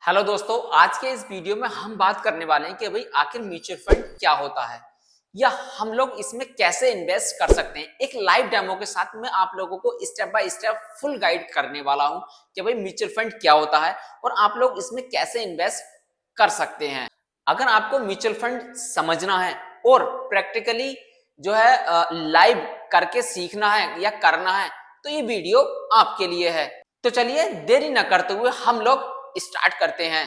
Hello दोस्तों, आज के इस वीडियो में हम बात करने वाले हैं कि भाई आखिर म्यूचुअल फंड क्या होता है या हम लोग इसमें कैसे इन्वेस्ट कर सकते हैं। एक लाइव डेमो के साथ मैं आप लोगों को step by step full guide करने वाला हूं कि भाई म्यूचुअल फंड क्या होता है और आप लोग इसमें कैसे इन्वेस्ट कर सकते हैं। अगर आपको म्यूचुअल फंड समझना है और प्रैक्टिकली जो है लाइव करके सीखना है या करना है तो ये वीडियो आपके लिए है। तो चलिए देरी न करते हुए हम लोग स्टार्ट करते हैं।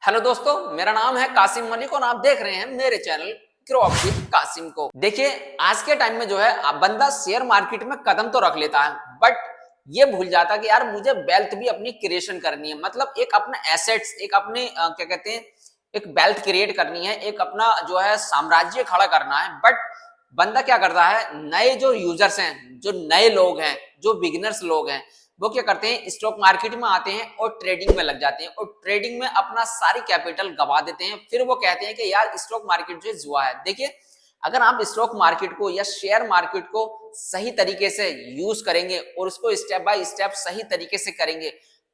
हेलो दोस्तों, मेरा नाम है कासिम मलिक और आप देख रहे हैं मेरे channel grow up with Kasim को। देखिए, आज के टाइम में जो है बंदा शेयर मार्केट में कदम तो रख लेता है बट ये भूल जाता कि यार मुझे वेल्थ भी अपनी क्रिएशन करनी है, मतलब एक अपना एसेट्स, एक अपने क्या कहते हैं, एक वेल्थ क्रिएट करनी है, एक अपना जो है साम्राज्य खड़ा करना है। बट बंदा क्या करता है, नए जो यूजर्स हैं, जो नए लोग हैं, जो बिगिनर्स लोग हैं, वो क्या करते हैं, स्टॉक मार्केट में आते हैं और ट्रेडिंग में लग जाते हैं और ट्रेडिंग में अपना सारी कैपिटल गवा देते हैं। फिर वो कहते हैं कि यार स्टॉक मार्केट जो जुआ है। देखिए, अगर आप स्टॉक मार्केट को या शेयर मार्केट को सही तरीके से यूज करेंगे और उसको स्टेप बाय स्टेप सही तरीके से करेंगे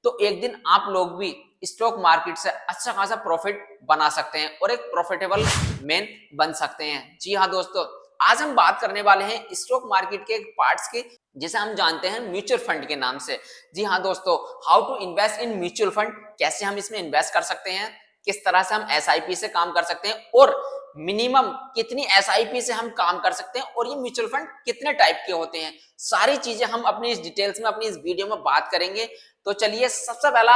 तो एक दिन आप लोग भी स्टॉक मार्केट से अच्छा खासा प्रॉफिट बना सकते हैं और एक प्रॉफिटेबल मैन बन सकते हैं। जी हाँ दोस्तों, आज हम बात करने वाले हैं स्टॉक मार्केट के पार्ट्स की, जिसे हम जानते हैं म्यूचुअल फंड के नाम से। जी हाँ दोस्तों, how to invest in mutual fund, कैसे हम इसमें इन्वेस्ट कर सकते हैं, किस तरह से हम एसआईपी से काम कर सकते हैं और मिनिमम कितनी एसआईपी से हम काम कर सकते हैं और ये म्यूचुअल फंड कितने टाइप के होते हैं, सारी चीजें हम अपनी इस डिटेल्स में अपनी इस वीडियो में बात करेंगे। तो चलिए, सबसे पहला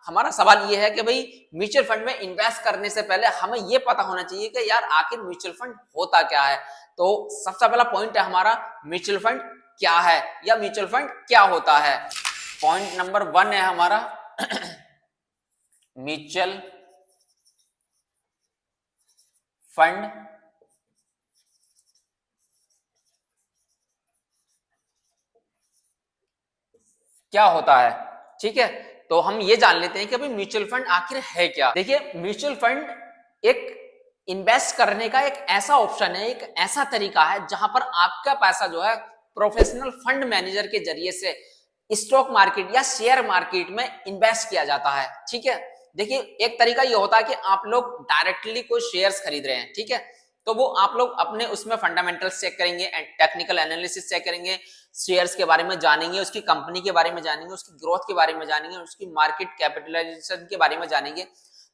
हमारा सवाल ये है कि भाई म्यूचुअल फंड में इन्वेस्ट करने से पहले हमें ये पता होना चाहिए कि यार आखिर म्यूचुअल फंड होता क्या है। तो सबसे पहला पॉइंट है हमारा, म्यूचुअल फंड क्या है या म्यूचुअल फंड क्या होता है। पॉइंट नंबर 1 है हमारा म्यूचुअल फंड क्या होता है। ठीक है, तो हम ये जान लेते हैं कि भाई म्यूचुअल फंड आखिर है क्या। देखिए, म्यूचुअल फंड एक इन्वेस्ट करने का एक ऐसा ऑप्शन है, एक ऐसा तरीका है जहां पर आपका पैसा जो है प्रोफेशनल फंड मैनेजर के जरिए से स्टॉक मार्केट या शेयर मार्केट में इन्वेस्ट किया जाता है। ठीक है, देखिए एक तरीका ये होता है कि आप लोग डायरेक्टली कोई शेयर्स खरीद रहे हैं, ठीक है, तो वो आप लोग अपने उसमें फंडामेंटल्स चेक करेंगे, टेक्निकल एनालिसिस चेक करेंगे, शेयर्स के बारे में जानेंगे, उसकी कंपनी के बारे में जानेंगे, उसकी ग्रोथ के बारे में जानेंगे, उसकी मार्केट कैपिटलाइजेशन के बारे में जानेंगे।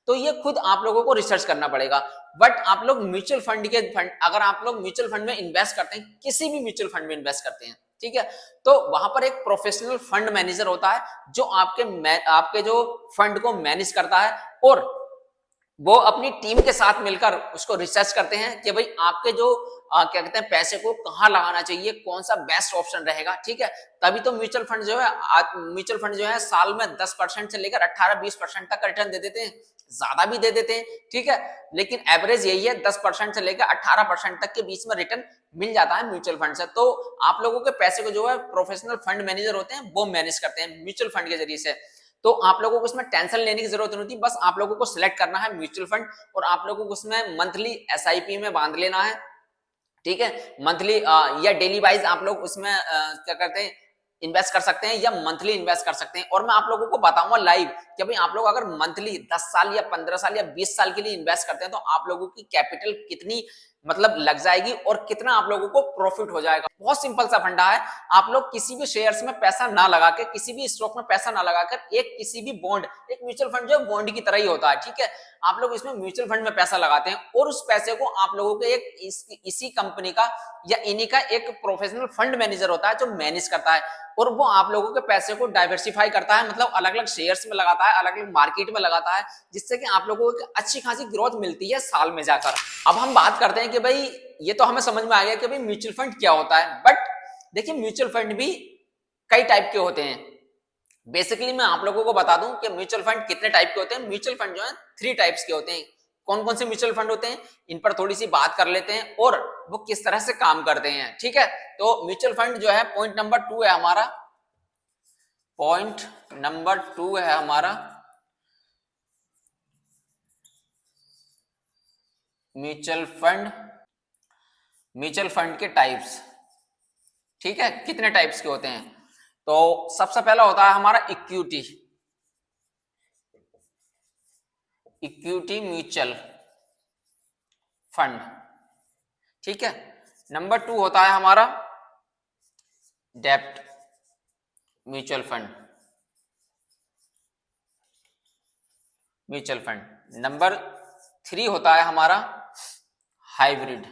तो ये खुद आप लोगों को रिसर्च करना पड़ेगा। बट आप लोग म्यूचुअल फंड के फंड, अगर आप लोग म्यूचुअल फंड में इन्वेस्ट करते हैं, किसी भी म्यूचुअल फंड में इन्वेस्ट करते हैं, ठीक है, तो वहां पर एक प्रोफेशनल फंड मैनेजर होता है जो आपके जो फंड को मैनेज करता है और वो अपनी टीम के साथ मिलकर उसको रिसर्च करते हैं कि भाई आपके जो क्या कहते हैं पैसे को कहाँ लगाना चाहिए, कौन सा बेस्ट ऑप्शन रहेगा। ठीक है, तभी तो म्यूचुअल फंड जो है साल में 10% से लेकर 18-20% तक रिटर्न दे देते हैं, ज्यादा भी दे देते हैं। ठीक है, लेकिन एवरेज यही है, 10% से लेकर 18% तक के बीच में रिटर्न मिल जाता है म्यूचुअल फंड से। तो आप लोगों के पैसे को जो है प्रोफेशनल फंड मैनेजर होते हैं वो मैनेज करते हैं म्यूचुअल फंड के जरिए से। तो आप लोगों को इसमें टेंशन लेने की जरूरत नहीं होती, बस आप लोगों को सिलेक्ट करना है म्यूचुअल फंड और आप लोगों को उसमें मंथली एसआईपी में बांध लेना है। ठीक है, मंथली या डेली वाइज आप लोग उसमें क्या करते हैं, इन्वेस्ट कर सकते हैं या मंथली इन्वेस्ट कर सकते हैं। और मैं आप लोगों को बताऊंगा लाइव कि भाई आप लोग अगर मंथली 10 साल या 15 साल या 20 साल के लिए इन्वेस्ट करते हैं तो आप लोगों की कैपिटल कितनी मतलब लग जाएगी और कितना आप लोगों को प्रॉफिट हो जाएगा। बहुत सिंपल सा फंडा है, आप लोग किसी भी शेयर्स में पैसा ना लगा के, किसी भी स्टॉक में पैसा ना लगाकर एक किसी भी बॉन्ड, एक म्यूचुअल फंड जो बॉन्ड की तरह ही होता है, ठीक है, आप लोग इसमें म्यूचुअल फंड में पैसा लगाते हैं और उस पैसे को आप लोगों के इसी कंपनी का या इन्हीं का एक प्रोफेशनल फंड मैनेजर होता है जो मैनेज करता है और वो आप लोगों के पैसे को डाइवर्सिफाई करता है, मतलब अलग अलग शेयर्स में लगाता है, अलग अलग मार्केट में लगाता है, जिससे कि आप लोगों को अच्छी खासी ग्रोथ मिलती है साल में जाकर। अब हम बात करते हैं कि भाई ये तो हमें समझ में आ गया कि भाई म्यूचुअल फंड क्या होता है। बट देखिए, म्यूचुअल फंड भी कई टाइप के होते हैं। बेसिकली मैं आप लोगों को बता दूं कि म्यूचुअल फंड कितने टाइप के होते हैं। म्यूचुअल फंड जो है 3 टाइप्स के होते हैं। कौन कौन से म्यूचुअल फंड होते हैं, इन पर थोड़ी सी बात कर लेते हैं और वो किस तरह से काम करते हैं। ठीक है, तो म्यूचुअल फंड जो है पॉइंट नंबर 2 है हमारा, पॉइंट नंबर 2 है हमारा म्यूचुअल फंड के टाइप्स। ठीक है, कितने टाइप्स के होते हैं। तो सबसे पहला होता है हमारा इक्विटी। इक्विटी म्यूचुअल फंड, ठीक है। नंबर 2 होता है हमारा डेब्ट mutual fund, mutual fund. Number 3 होता है हमारा हाइब्रिड,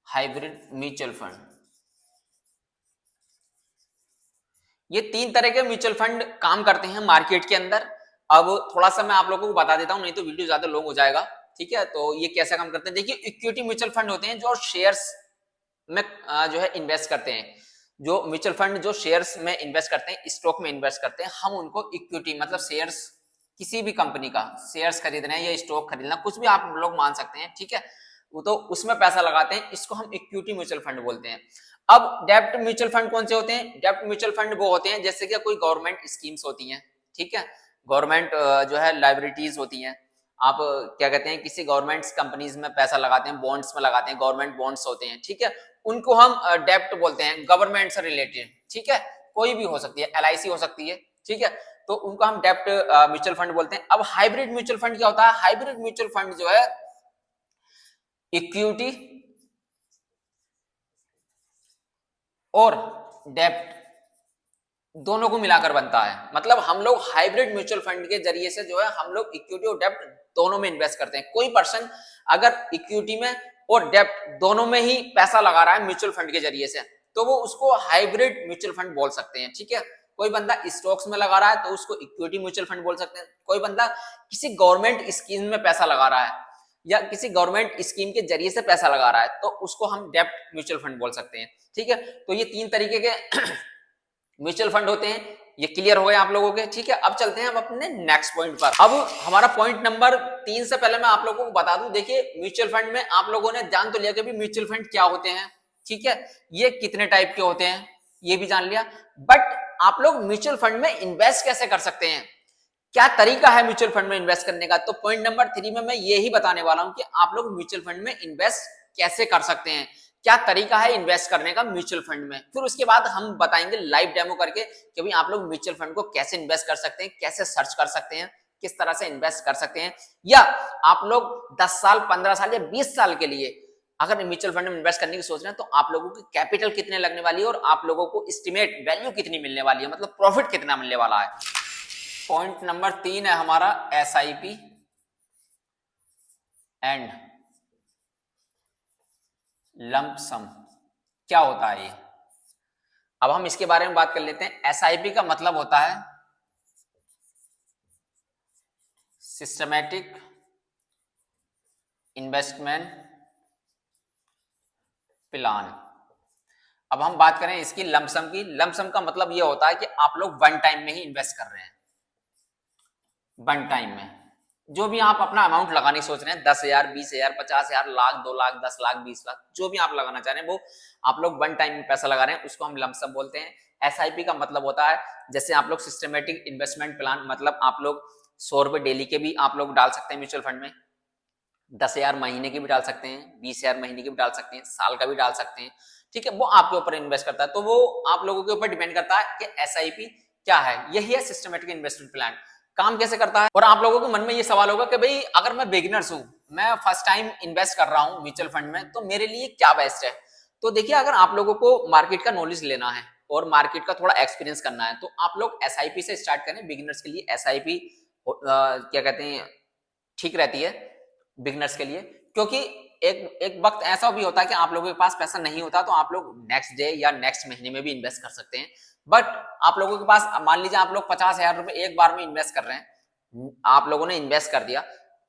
हाइब्रिड म्यूचुअल फंड। ये 3 तरह के म्यूचुअल फंड काम करते हैं मार्केट के अंदर। अब थोड़ा सा मैं आप लोगों को बता देता हूं, नहीं तो वीडियो ज्यादा लॉन्ग हो जाएगा, ठीक है। तो ये कैसे काम करते हैं, देखिए इक्विटी म्यूचुअल फंड होते हैं जो शेयर्स में जो है इन्वेस्ट करते हैं। जो म्यूचुअल फंड जो शेयर्स में इन्वेस्ट करते हैं, स्टॉक में इन्वेस्ट करते हैं, हम उनको इक्विटी मतलब शेयर्स, किसी भी कंपनी का शेयर्स खरीदना है या स्टॉक खरीदना, कुछ भी आप लोग मान सकते हैं, ठीक है। वो तो उसमें पैसा लगाते हैं, इसको हम इक्विटी म्यूचुअल फंड बोलते हैं। अब डेब्ट म्यूचुअल फंड कौन से होते हैं, डेब्ट म्यूचुअल फंड वो होते हैं जैसे कि कोई गवर्नमेंट स्कीम्स होती हैं, ठीक है। गवर्नमेंट जो है लाइबिलिटीज होती हैं, आप क्या कहते हैं किसी गवर्नमेंट कंपनीज में पैसा लगाते हैं, बॉन्ड्स में लगाते हैं, गवर्नमेंट बॉन्ड्स होते हैं, ठीक है। उनको हम डेब्ट बोलते हैं, गवर्नमेंट से रिलेटेड, ठीक है। कोई भी हो सकती है, LIC हो सकती है, ठीक है। तो उनको हम डेब्ट म्यूचुअल फंड बोलते हैं। अब हाइब्रिड म्यूचुअल फंड क्या होता है, हाइब्रिड म्यूचुअल फंड जो है इक्विटी और डेब्ट दोनों को मिलाकर बनता है। मतलब हम लोग हाइब्रिड म्यूचुअल फंड के जरिए से जो है हम लोग इक्विटी और डेब्ट दोनों में इन्वेस्ट करते हैं। कोई पर्सन अगर इक्विटी में और डेब्ट दोनों में ही पैसा लगा रहा है म्यूचुअल फंड के जरिए से, तो वो उसको हाइब्रिड म्यूचुअल फंड बोल सकते हैं, ठीक है। कोई बंदा स्टॉक्स में लगा रहा है तो उसको इक्विटी म्यूचुअल फंड बोल सकते हैं। कोई बंदा किसी गवर्नमेंट स्कीम में पैसा लगा रहा है या किसी गवर्नमेंट स्कीम के जरिए से पैसा लगा रहा है, तो उसको हम डेब्ट म्यूचुअल फंड बोल सकते हैं, ठीक है। तो ये 3 तरीके के म्यूचुअल फंड होते हैं। ये क्लियर हो गए आप लोगों के, ठीक है। अब चलते हैं हम अपने नेक्स्ट पॉइंट पर। अब हमारा पॉइंट नंबर 3 से पहले मैं आप लोगों को बता दूं, देखिए म्यूचुअल फंड में आप लोगों ने जान तो लिया कि म्यूचुअल फंड क्या होते हैं, ठीक है। ये कितने टाइप के होते हैं ये भी जान लिया, बट आप लोग म्यूचुअल फंड में इन्वेस्ट कैसे कर सकते हैं, क्या तरीका है म्यूचुअल फंड में इन्वेस्ट करने का। तो पॉइंट नंबर 3 में मैं यही बताने वाला हूं कि आप लोग म्यूचुअल फंड में इन्वेस्ट कैसे कर सकते हैं, क्या तरीका है इन्वेस्ट करने का म्यूचुअल फंड में। फिर उसके बाद हम बताएंगे लाइव डेमो करके कि भाई आप लोग म्यूचुअल फंड को कैसे इन्वेस्ट कर सकते हैं, कैसे सर्च कर सकते हैं, किस तरह से इन्वेस्ट कर सकते हैं। या आप लोग 10 साल 15 साल या 20 साल के लिए अगर म्यूचुअल फंड में इन्वेस्ट करने की सोच रहे हैं, तो आप लोगों की कैपिटल कितने लगने वाली है और आप लोगों को एस्टिमेट वैल्यू कितनी मिलने वाली है, मतलब प्रॉफिट कितना मिलने वाला है। पॉइंट नंबर 3 है हमारा SIP एंड लंप सम। क्या होता है ये, अब हम इसके बारे में बात कर लेते हैं। SIP का मतलब होता है सिस्टमैटिक इन्वेस्टमेंट प्लान। अब हम बात करें इसकी लमसम की। लमसम का मतलब ये होता है कि आप लोग वन टाइम में ही इन्वेस्ट कर रहे हैं, वन टाइम में जो भी आप अपना अमाउंट लगाने सोच रहे हैं, 10,000 20,000 50,000 लाख 2 लाख 10 लाख 20 लाख जो भी आप लगाना चाह रहे हैं, वो आप लोग वन टाइम में पैसा लगा रहे हैं, उसको हम लमसम बोलते हैं। SIP का मतलब होता है जैसे आप लोग सिस्टमेटिक इन्वेस्टमेंट प्लान, मतलब आप लोग 100 रुपए डेली के भी आप लोग डाल सकते हैं म्यूचुअल फंड में, 10,000 महीने के भी डाल सकते हैं, 20,000 महीने के भी डाल सकते हैं, साल का भी डाल सकते हैं, ठीक है। वो आपके ऊपर इन्वेस्ट करता है, तो वो आप लोगों के ऊपर डिपेंड करता है कि SIP क्या है। यही है सिस्टमेटिक इन्वेस्टमेंट प्लान। काम कैसे करता है, और आप लोगों के मन में ये सवाल होगा कि भाई अगर मैं बिगिनर्स हूं, मैं फर्स्ट टाइम इन्वेस्ट कर रहा हूं म्यूचुअल फंड में, तो मेरे लिए क्या बेस्ट है। तो देखिए, अगर आप लोगों को मार्केट का नॉलेज लेना है और मार्केट का थोड़ा एक्सपीरियंस करना है, तो आप लोग SIP से स्टार्ट करें। बिगिनर्स के लिए SIP क्या कहते हैं ठीक रहती है बिगिनर्स के लिए, क्योंकि एक वक्त ऐसा भी होता है कि आप लोगों के पास पैसा नहीं होता, तो आप लोग नेक्स्ट डे या नेक्स्ट महीने में भी इन्वेस्ट कर सकते हैं। बट आप लोगों के पास मान लीजिए आप लोग 50,000 रुपए एक बार में इन्वेस्ट कर रहे हैं, आप लोगों ने इन्वेस्ट कर दिया,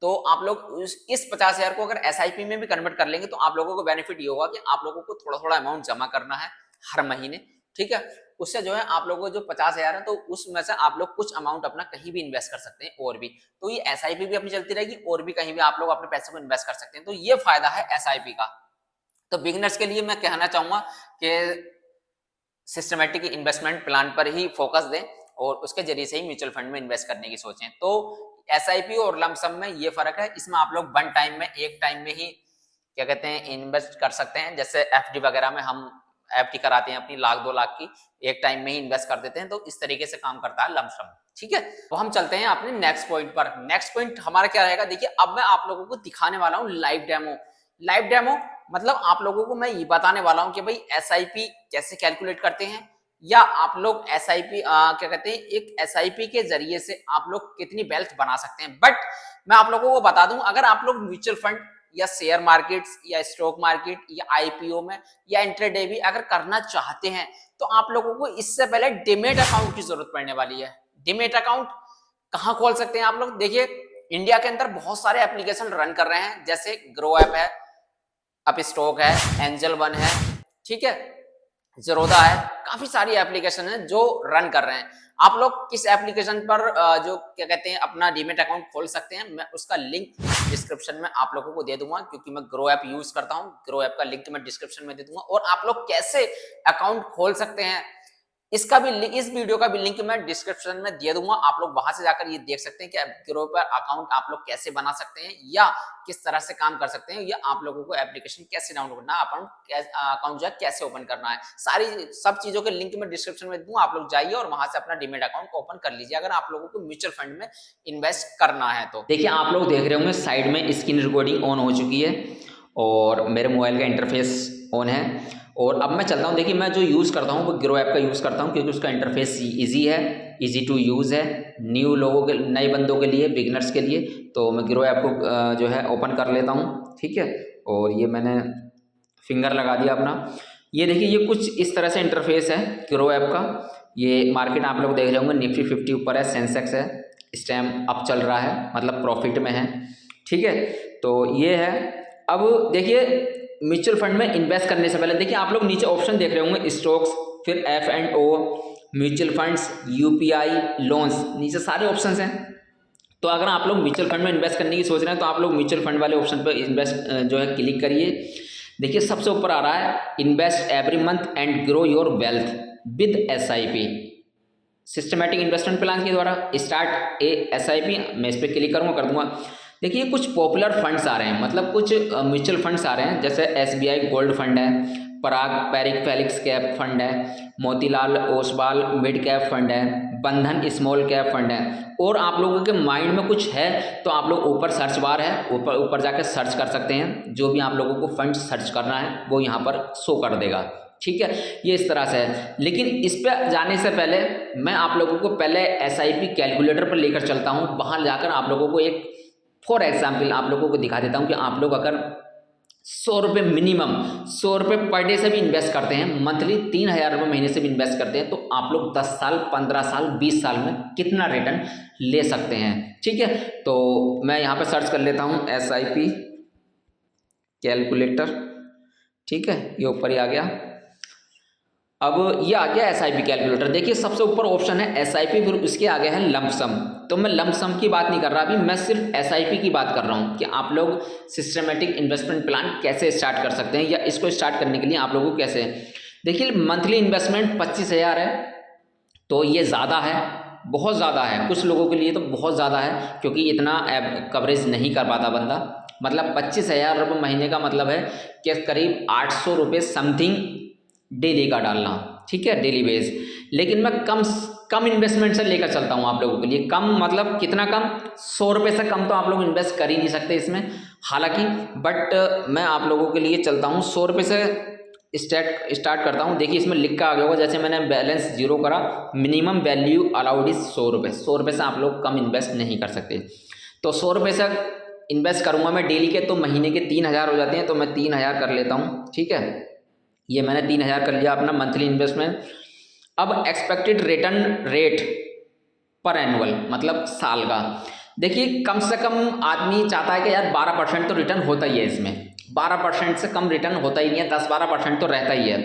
तो आप लोग इस 50,000 को अगर SIP में भी कन्वर्ट कर लेंगे, तो आप लोगों को बेनिफिट ये होगा कि आप लोगों को थोड़ा थोड़ा अमाउंट जमा करना है हर महीने, ठीक है। उससे जो है आप लोगों को जो 50,000 है, तो उसमें से आप लोग कुछ अमाउंट अपना कहीं भी इन्वेस्ट कर सकते हैं और भी, तो ये SIP भी अपनी चलती रहेगी और भी कहीं भी आप लोग अपने पैसे को इन्वेस्ट कर सकते हैं। तो ये फायदा है SIP का। तो बिगिनर्स के लिए मैं कहना चाहूंगा कि सिस्टमेटिक इन्वेस्टमेंट प्लान पर ही फोकस दें और उसके जरिए से ही म्यूचुअल फंड में इन्वेस्ट करने की सोचें। तो SIP और लमसम में ये फर्क है, इसमें आप लोग वन टाइम में, एक टाइम में ही क्या कहते हैं इन्वेस्ट कर सकते हैं। जैसे FD वगैरह में हम एफडी कराते हैं अपनी 1,00,000-2,00,000 की, एक टाइम में ही इन्वेस्ट कर देते हैं। तो इस तरीके से काम करता है लंप सम। ठीक है, तो हम चलते हैं अपने नेक्स्ट पॉइंट पर। नेक्स्ट पॉइंट हमारा क्या रहेगा, देखिए अब मैं आप लोगों को दिखाने वाला हूँ लाइव डेमो। लाइव डेमो मतलब आप लोगों को मैं ये बताने वाला हूँ कि भाई एसआईपी कैसे कैलकुलेट करते हैं, या आप लोग एसआईपी क्या कहते हैं, एक एसआईपी के जरिए से आप लोग कितनी वेल्थ बना सकते हैं। बट मैं आप लोगों को बता दूं, अगर आप लोग म्यूचुअल फंड या शेयर मार्केट्स या स्टॉक मार्केट या आईपीओ में या इंट्राडे भी अगर करना चाहते हैं, तो आप लोगों को इससे पहले डीमैट अकाउंट की जरूरत पड़ने वाली है। डीमैट अकाउंट कहां खोल सकते हैं आप लोग, देखिए इंडिया के अंदर बहुत सारे एप्लीकेशन रन कर रहे हैं, जैसे ग्रो ऐप है, अप स्टॉक है, एंजल वन है, ठीक है, ज़ीरोधा है, काफी सारी एप्लीकेशन है जो रन कर रहे हैं। आप लोग किस एप्लीकेशन पर जो क्या कहते हैं अपना डीमैट अकाउंट खोल सकते हैं, मैं उसका लिंक डिस्क्रिप्शन में आप लोगों को दे दूंगा, क्योंकि मैं ग्रो ऐप यूज करता हूं। ग्रो ऐप का लिंक मैं डिस्क्रिप्शन में दे दूंगा, और आप लोग कैसे अकाउंट खोल सकते हैं इसका भी, इस वीडियो का भी लिंक मैं डिस्क्रिप्शन में दे दूंगा। आप लोग वहां से जाकर ये देख सकते हैं कि ग्रो पर अकाउंट आप लोग कैसे बना सकते हैं या किस तरह से काम कर सकते हैं, या आप लोगों को एप्लीकेशन कैसे डाउनलोड करना है, अकाउंट जो है कैसे ओपन करना है, सारी सब चीजों के लिंक मैं डिस्क्रिप्शन में दूंगा। आप लोग जाइए और वहां से अपना डीमैट अकाउंट ओपन कर लीजिए, अगर आप लोगों को म्यूचुअल फंड में इन्वेस्ट करना है तो। देखिए आप लोग देख रहे होंगे साइड में स्क्रीन रिकॉर्डिंग ऑन हो चुकी है और मेरे मोबाइल का इंटरफेस ऑन है। और अब मैं चलता हूँ, देखिए मैं जो यूज़ करता हूँ वो ग्रो ऐप का यूज़ करता हूँ, क्योंकि उसका इंटरफेस इजी है, इजी टू यूज़ है, न्यू लोगों के, नए बंदों के लिए, बिगनर्स के लिए। तो मैं ग्रो ऐप को जो है ओपन कर लेता हूँ, ठीक है। और ये मैंने फिंगर लगा दिया अपना। ये देखिए ये कुछ इस तरह से इंटरफेस है ग्रो ऐप का। ये मार्केट आप लोग देख रहे होंगे, निफ्टी 50 ऊपर है, सेंसेक्स है, स्टैम अप चल रहा है, मतलब प्रॉफिट में है, ठीक है। तो ये है। अब देखिए म्यूचुअल फंड में इन्वेस्ट करने से पहले देखिए आप लोग नीचे ऑप्शन देख रहे होंगे, स्टॉक्स, फिर F&O, mutual funds, UPI, loans, नीचे सारे ऑप्शंस हैं। तो अगर आप लोग म्यूचुअल फंड में इन्वेस्ट करने की सोच रहे हैं तो आप लोग म्यूचुअल फंड वाले ऑप्शन पर इन्वेस्ट जो है क्लिक करिए। देखिए सबसे ऊपर आ रहा है invest every month and grow your wealth with SIP, systematic investment plan के द्वारा स्टार्ट SIP। मैं इस पर क्लिक करूँगा, कर दूंगा। देखिए कुछ पॉपुलर फंड्स आ रहे हैं, मतलब कुछ म्यूचुअल फंड्स आ रहे हैं, जैसे SBI गोल्ड फंड है, पराग पैरिक फेलिक्स कैप फंड है, Motilal Oswal mid cap fund है, बंधन स्मॉल कैप फंड है। और आप लोगों के माइंड में कुछ है तो आप लोग ऊपर सर्च बार है, ऊपर जाकर सर्च कर सकते हैं, जो भी आप लोगों को फंड सर्च करना है वो यहाँ पर शो कर देगा, ठीक है। ये इस तरह से है। लेकिन इस पर जाने से पहले मैं आप लोगों को पहले SIP कैलकुलेटर पर लेकर चलता हूँ। वहाँ जाकर आप लोगों को एक फॉर एग्जाम्पल आप लोगों को दिखा देता हूँ कि आप लोग अगर 100 रुपये मिनिमम 100 रुपये पर डे से भी इन्वेस्ट करते हैं, मंथली 3,000 रुपये महीने से भी इन्वेस्ट करते हैं, तो आप लोग 10 साल 15 साल 20 साल में कितना रिटर्न ले सकते हैं, ठीक है। तो मैं यहाँ पे सर्च कर लेता हूँ SIP कैलकुलेटर, ठीक है, ये ऊपर ही आ गया। अब ये आ गया SIP कैलकुलेटर। देखिए सबसे ऊपर ऑप्शन है SIP, फिर उसके आगे है लंप सम। तो मैं लंप सम की बात नहीं कर रहा अभी, मैं सिर्फ SIP की बात कर रहा हूँ कि आप लोग सिस्टमेटिक इन्वेस्टमेंट प्लान कैसे स्टार्ट कर सकते हैं, या इसको स्टार्ट करने के लिए आप लोगों को कैसे। देखिए मंथली इन्वेस्टमेंट 25,000 है, तो ये ज़्यादा है, बहुत ज़्यादा है, कुछ लोगों के लिए तो बहुत ज़्यादा है, क्योंकि इतना कवरेज नहीं कर पाता बंदा। मतलब 25,000 रुपये महीने का मतलब है कि करीब 800 रुपये समथिंग डेली का डालना, ठीक है, डेली बेस। लेकिन मैं कम इन्वेस्टमेंट से लेकर चलता हूँ आप लोगों के लिए। कम मतलब कितना कम, 100 रुपये से कम तो आप लोग इन्वेस्ट कर ही नहीं सकते इसमें, हालांकि बट मैं आप लोगों के लिए चलता हूँ 100 रुपये से स्टार्ट करता हूँ। देखिए इसमें लिख कर आ गया होगा, जैसे मैंने बैलेंस 0 करा, मिनिमम वैल्यू अलाउड इज 100 रुपये। 100 रुपये से आप लोग कम इन्वेस्ट नहीं कर सकते। तो 100 रुपये से इन्वेस्ट करूँगा मैं डेली के, तो महीने के 3,000 हो जाते हैं, तो मैं 3,000 कर लेता हूँ, ठीक है। ये मैंने 3,000 कर लिया अपना मंथली इन्वेस्टमेंट। अब एक्सपेक्टेड रिटर्न रेट पर एनुअल, मतलब साल का। देखिए कम से कम आदमी चाहता है कि यार 12% तो रिटर्न होता ही है इसमें, 12% से कम रिटर्न होता ही नहीं है, 10-12% तो रहता ही है।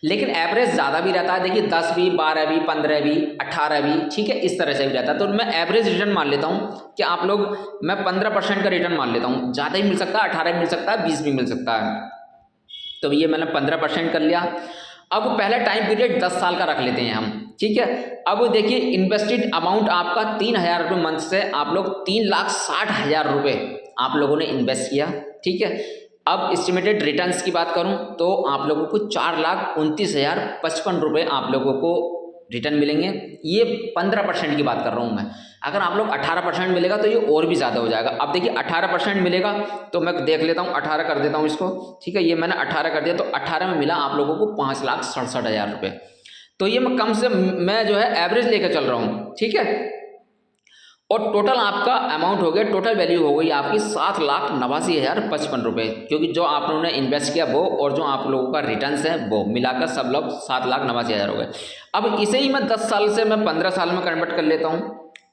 लेकिन एवरेज ज़्यादा भी रहता है, देखिए 10 भी, 12 भी, 15 भी, 18 भी, ठीक है, इस तरह से भी रहता है। तो मैं एवरेज रिटर्न मान लेता हूँ कि आप लोग, मैं 15% का रिटर्न मान लेता हूँ। ज़्यादा ही मिल सकता है, 18 भी मिल सकता है, 20 भी मिल सकता है। तो ये मैंने 15% कर लिया। अब पहला टाइम पीरियड 10 साल का रख लेते हैं हम, ठीक है। अब देखिए इन्वेस्टेड अमाउंट आपका 3,000 रुपये मंथ से आप लोग 3,60,000 रुपये आप लोगों ने इन्वेस्ट किया, ठीक है। अब एस्टिमेटेड रिटर्न्स की बात करूं तो आप लोगों को 4,29,055 रुपये आप लोगों को रिटर्न मिलेंगे। ये 15% की बात कर रहा हूँ मैं। अगर आप लोग 18% मिलेगा तो ये और भी ज़्यादा हो जाएगा। अब देखिए 18% मिलेगा तो मैं देख लेता हूँ, 18 कर देता हूँ इसको, ठीक है। ये मैंने 18 कर दिया तो 18 में मिला आप लोगों को 5,67,000 रुपये। तो ये मैं कम से मैं जो है एवरेज लेकर चल रहा हूँ, ठीक है। और टोटल आपका अमाउंट हो गया, टोटल वैल्यू हो गई आपकी 7,89,055 रुपये, क्योंकि जो आप लोगों ने इन्वेस्ट किया वो और जो आप लोगों का रिटर्न्स है वो मिलाकर सब लोग 7,89,000 हो गए। अब इसे ही मैं 10 साल से मैं 15 साल में कन्वर्ट कर लेता हूँ,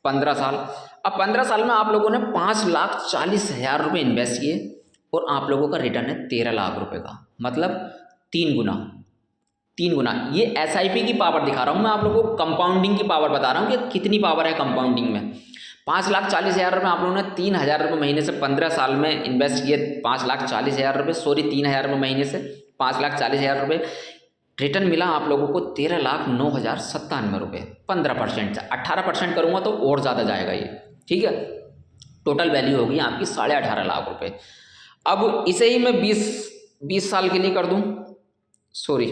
15 साल। अब 15 साल में आप लोगों ने 5,40,000 रुपये इन्वेस्ट किए और आप लोगों का रिटर्न है 13 लाख रुपये का, मतलब 3 गुना। ये SIP की पावर दिखा रहा हूँ मैं आप लोगों को, कंपाउंडिंग की पावर बता रहा हूँ कि कितनी पावर है कंपाउंडिंग में। 5,40,000 रुपये आप लोगों ने 3,000 रुपये महीने से 15 साल में इन्वेस्ट किए, 5,40,000 रुपये, सॉरी 3,000 रुपये महीने से 5,40,000 रुपये, रिटर्न मिला आप लोगों को 13,09,097 रुपये 15% से। 18% करूँगा तो और ज़्यादा जाएगा ये, ठीक है। टोटल वैल्यू होगी आपकी 18.5 लाख रुपये। अब इसे ही मैं 20 साल के लिए कर दूँ, सॉरी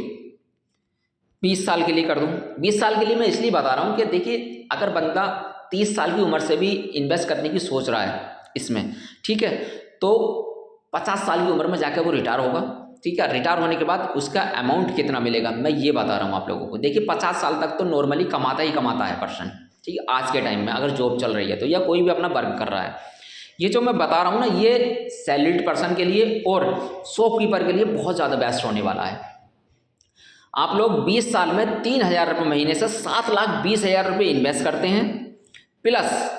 20 साल के लिए कर दूँ। 20 साल के लिए मैं इसलिए बता रहा हूँ कि देखिए अगर बंदा 30 साल की उम्र से भी इन्वेस्ट करने की सोच रहा है इसमें, ठीक है, तो 50 साल की उम्र में जाकर वो रिटायर होगा, ठीक है। रिटायर होने के बाद उसका अमाउंट कितना मिलेगा मैं ये बता रहा हूँ आप लोगों को। देखिए 50 साल तक तो नॉर्मली कमाता ही कमाता है पर्सन, ठीक है, आज के टाइम में अगर जॉब चल रही है तो, या कोई भी अपना वर्क कर रहा है। ये जो मैं बता रहा हूँ ना, ये सैलरीड पर्सन के लिए और शॉपकीपर के लिए बहुत ज़्यादा बेस्ट होने वाला है। आप लोग 20 साल में 3,000 रुपये महीने से 7,20,000 रुपये इन्वेस्ट करते हैं, प्लस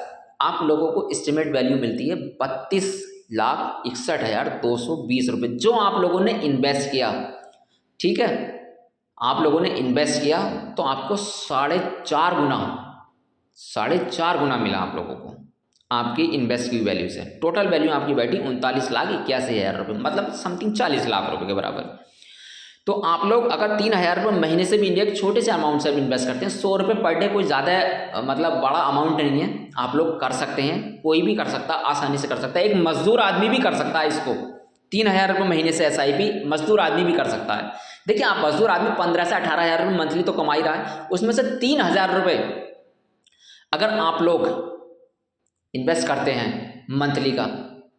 आप लोगों को एस्टिमेट वैल्यू मिलती है 32,61,220 रुपये जो आप लोगों ने इन्वेस्ट किया, ठीक है। आप लोगों ने इन्वेस्ट किया तो आपको 4.5 गुना मिला आप लोगों को आपकी इन्वेस्ट की वैल्यू से। टोटल वैल्यू आपकी बैठी 39,81,000 रुपये, मतलब समथिंग 40 लाख रुपये के बराबर। तो आप लोग अगर 3,000 रुपये महीने से भी एक छोटे से अमाउंट से भी इन्वेस्ट करते हैं, 100 रुपये पर डे कोई ज़्यादा मतलब बड़ा अमाउंट नहीं है, आप लोग कर सकते हैं, कोई भी कर सकता है, आसानी से कर सकता है। एक मजदूर आदमी भी कर सकता है इसको, 3,000 रुपये महीने से SIP मजदूर आदमी भी कर सकता है। देखिए आप मजदूर आदमी 15 से 18,000 रुपये मंथली तो कमा ही रहा है, उसमें से 3,000 रुपये अगर आप लोग इन्वेस्ट करते हैं मंथली का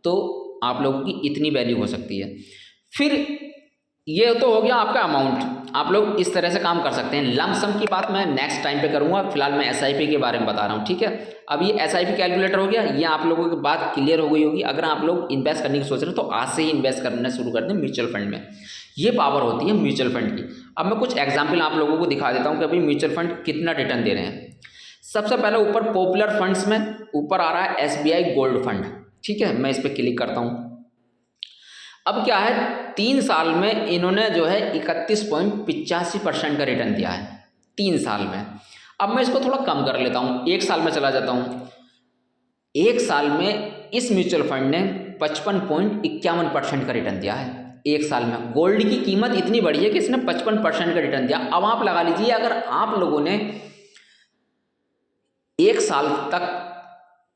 तो आप लोगों की इतनी वैल्यू हो सकती है। फिर ये तो हो गया आपका अमाउंट, आप लोग इस तरह से काम कर सकते हैं। लमसम की बात मैं नेक्स्ट टाइम पे करूंगा, फिलहाल मैं SIP के बारे में बता रहा हूँ, ठीक है। अब ये SIP कैलकुलेटर हो गया, ये आप लोगों की बात क्लियर हो गई होगी। अगर आप लोग इन्वेस्ट करने की सोच रहे हैं तो आज से ही इन्वेस्ट करना शुरू कर दें म्यूचुअल फंड में। ये पावर होती है म्यूचुअल फंड की। अब मैं कुछ एग्जाम्पल आप लोगों को दिखा देता हूँ कि अभी म्यूचुअल फंड कितना रिटर्न दे रहे हैं। सबसे पहले ऊपर पॉपुलर फंड्स में ऊपर आ रहा है SBI गोल्ड फंड, ठीक है। मैं इस पर क्लिक करता हूँ। अब क्या है, 3 साल में इन्होंने जो है 31.85% का रिटर्न दिया है 3 साल में। अब मैं इसको थोड़ा कम कर लेता हूँ, 1 साल में चला जाता हूँ। 1 साल में इस म्यूचुअल फंड ने 55.51% का रिटर्न दिया है 1 साल में। गोल्ड की कीमत इतनी बढ़ी है कि इसने 55% का रिटर्न दिया। अब आप लगा लीजिए अगर आप लोगों ने 1 साल तक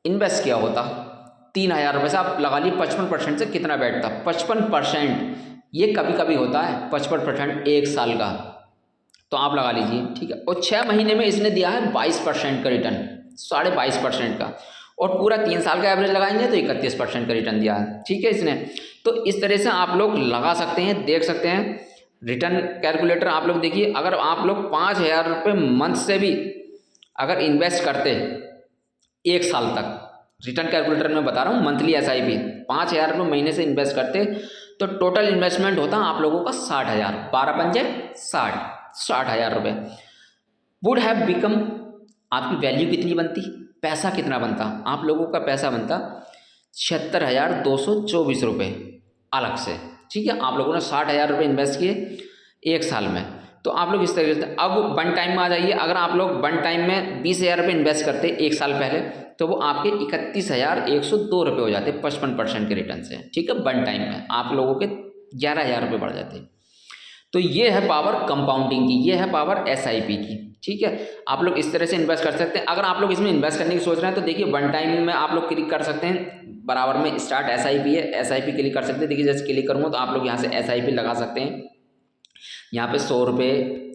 इन्वेस्ट किया होता 3,000 रुपये से, आप लगा लीजिए 55% से कितना बैठता, 55%। ये कभी कभी होता है 55% 1 साल का, तो आप लगा लीजिए, ठीक है। और 6 महीने में इसने दिया है 22% का रिटर्न, 22.5% का, और पूरा 3 साल का एवरेज लगाएंगे तो 31% का रिटर्न दिया है, ठीक है इसने। तो इस तरह से आप लोग लगा सकते हैं, देख सकते हैं रिटर्न कैलकुलेटर। आप लोग देखिए अगर आप लोग 5,000 रुपये मंथ से भी अगर इन्वेस्ट करते 1 साल तक, रिटर्न कैलकुलेटर में बता रहा हूँ मंथली SIP 5,000 रुपये महीने से इन्वेस्ट करते तो टोटल इन्वेस्टमेंट होता आप लोगों का 60,000, 12 पंजे 60,000 रुपये वुड हैव बिकम। आपकी वैल्यू कितनी बनती, पैसा कितना बनता, आप लोगों का पैसा बनता 76,224 रुपये अलग से, ठीक है। आप लोगों ने 60,000 रुपये इन्वेस्ट किए 1 साल में, तो आप लोग इस तरीके से। अब वन टाइम में आ जाइए, अगर आप लोग वन टाइम में 20,000 रुपये इन्वेस्ट करते 1 साल पहले तो वो आपके 31,102 रुपये हो जाते 55% के रिटर्न से, ठीक है। वन टाइम में आप लोगों के 11,000 रुपये बढ़ जाते। तो ये है पावर कंपाउंडिंग की, ये है पावर SIP की, ठीक है। आप लोग इस तरह से इन्वेस्ट कर सकते हैं। अगर आप लोग इसमें इन्वेस्ट करने की सोच रहे हैं तो देखिए वन टाइम में आप लोग क्लिक कर सकते हैं, बराबर में स्टार्ट SIP है, SIP क्लिक कर सकते हैं। देखिए जैसे क्लिक करूँगा तो आप लोग यहाँ से SIP लगा सकते हैं। यहाँ पे 100 रुपये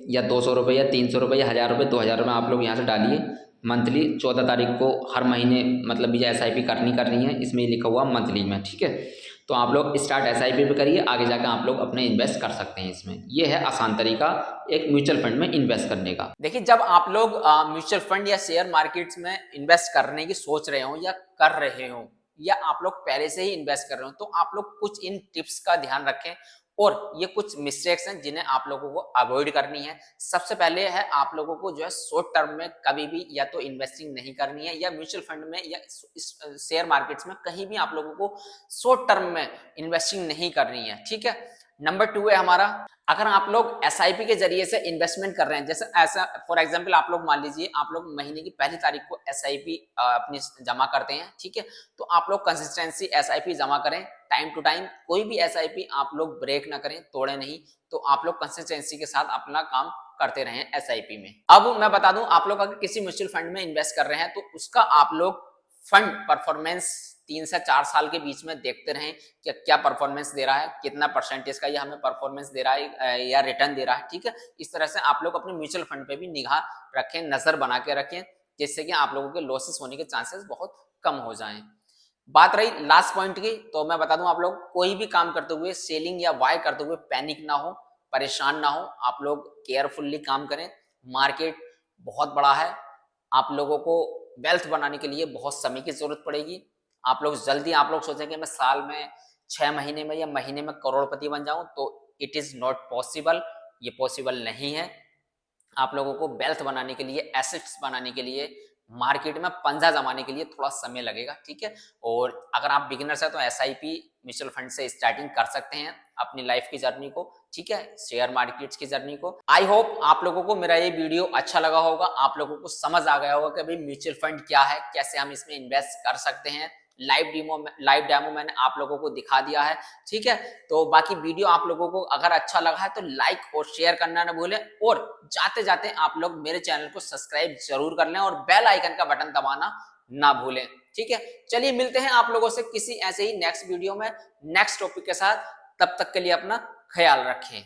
या 200 रुपये या 300 रुपये या 1000 रुपये 2000 रुपये आप लोग यहाँ से डालिए। मंथली 14 तारीख को हर महीने मतलब ये SIP करनी है, इसमें लिखा हुआ मंथली में, ठीक है। तो आप लोग स्टार्ट SIP पे करिए, आगे जाकर आप लोग अपने इन्वेस्ट कर सकते हैं इसमें। ये है आसान तरीका एक म्यूचुअल फंड में इन्वेस्ट करने का। देखिए जब आप लोग म्यूचुअल फंड या शेयर मार्केट्स में इन्वेस्ट करने की सोच रहे हो या कर रहे हो, या आप लोग पहले से ही इन्वेस्ट कर रहे हो, तो आप लोग कुछ इन टिप्स का ध्यान रखें और ये कुछ मिस्टेक्स हैं जिन्हें आप लोगों को अवॉइड करनी है। सबसे पहले है आप लोगों को जो है शॉर्ट टर्म में कभी भी या तो इन्वेस्टिंग नहीं करनी है, या म्यूचुअल फंड में या शेयर मार्केट्स में कहीं भी आप लोगों को शॉर्ट टर्म में इन्वेस्टिंग नहीं करनी है, ठीक है। नंबर 2 है हमारा, अगर आप लोग SIP के जरिए से इन्वेस्टमेंट कर रहे हैं, जैसे ऐसा फॉर एग्जांपल आप लोग मान लीजिए आप लोग महीने की पहली तारीख को SIP अपनी जमा करते हैं, ठीक है। तो आप लोग कंसिस्टेंसी SIP जमा करें टाइम टू टाइम, कोई भी SIP आप लोग ब्रेक ना करें, तोड़े नहीं। तो आप लोग कंसिस्टेंसी के साथ अपना काम करते रहें SIP में। अब मैं बता दूं, आप लोग अगर किसी म्यूचुअल फंड में इन्वेस्ट कर रहे हैं तो उसका आप लोग फंड परफॉर्मेंस 3 से 4 साल के बीच में देखते रहें कि क्या परफॉर्मेंस दे रहा है, कितना परसेंटेज का ये हमें परफॉर्मेंस दे रहा है या रिटर्न दे रहा है, ठीक है। इस तरह से आप लोग अपने म्यूचुअल फंड पे भी निगाह रखें, नजर बना के रखें, जिससे कि आप लोगों के लॉसेस होने के चांसेस बहुत कम हो जाएं। बात रही लास्ट पॉइंट की, तो मैं बता दूं आप लोग कोई भी काम करते हुए, सेलिंग या बाय करते हुए पैनिक ना हो, परेशान ना हो, आप लोग केयरफुल्ली काम करें। मार्केट बहुत बड़ा है, आप लोगों को वेल्थ बनाने के लिए बहुत समय की जरूरत पड़ेगी। आप लोग जल्दी आप लोग सोचेंगे मैं साल में 6 महीने में या महीने में करोड़पति बन जाऊं, तो इट इज नॉट पॉसिबल, ये पॉसिबल नहीं है। आप लोगों को वेल्थ बनाने के लिए, एसेट्स बनाने के लिए, मार्केट में पंजा जमाने के लिए थोड़ा समय लगेगा, ठीक है। और अगर आप बिगिनर्स हैं तो SIP म्यूचुअल फंड से स्टार्टिंग कर सकते हैं अपनी लाइफ की जर्नी को, ठीक है, शेयर मार्केट्स की जर्नी को। आई होप आप लोगों को मेरा ये वीडियो अच्छा लगा होगा, आप लोगों को समझ आ गया होगा कि भाई म्यूचुअल फंड क्या है, कैसे हम इसमें इन्वेस्ट कर सकते हैं। लाइव डेमो मैंने आप लोगों को दिखा दिया है, ठीक है। तो बाकी वीडियो आप लोगों को अगर अच्छा लगा है तो लाइक और शेयर करना ना भूलें, और जाते जाते आप लोग मेरे चैनल को सब्सक्राइब जरूर कर लें और बेल आइकन का बटन दबाना ना भूलें, ठीक है। चलिए मिलते हैं आप लोगों से किसी ऐसे ही नेक्स्ट वीडियो में नेक्स्ट टॉपिक के साथ, तब तक के लिए अपना ख्याल रखें।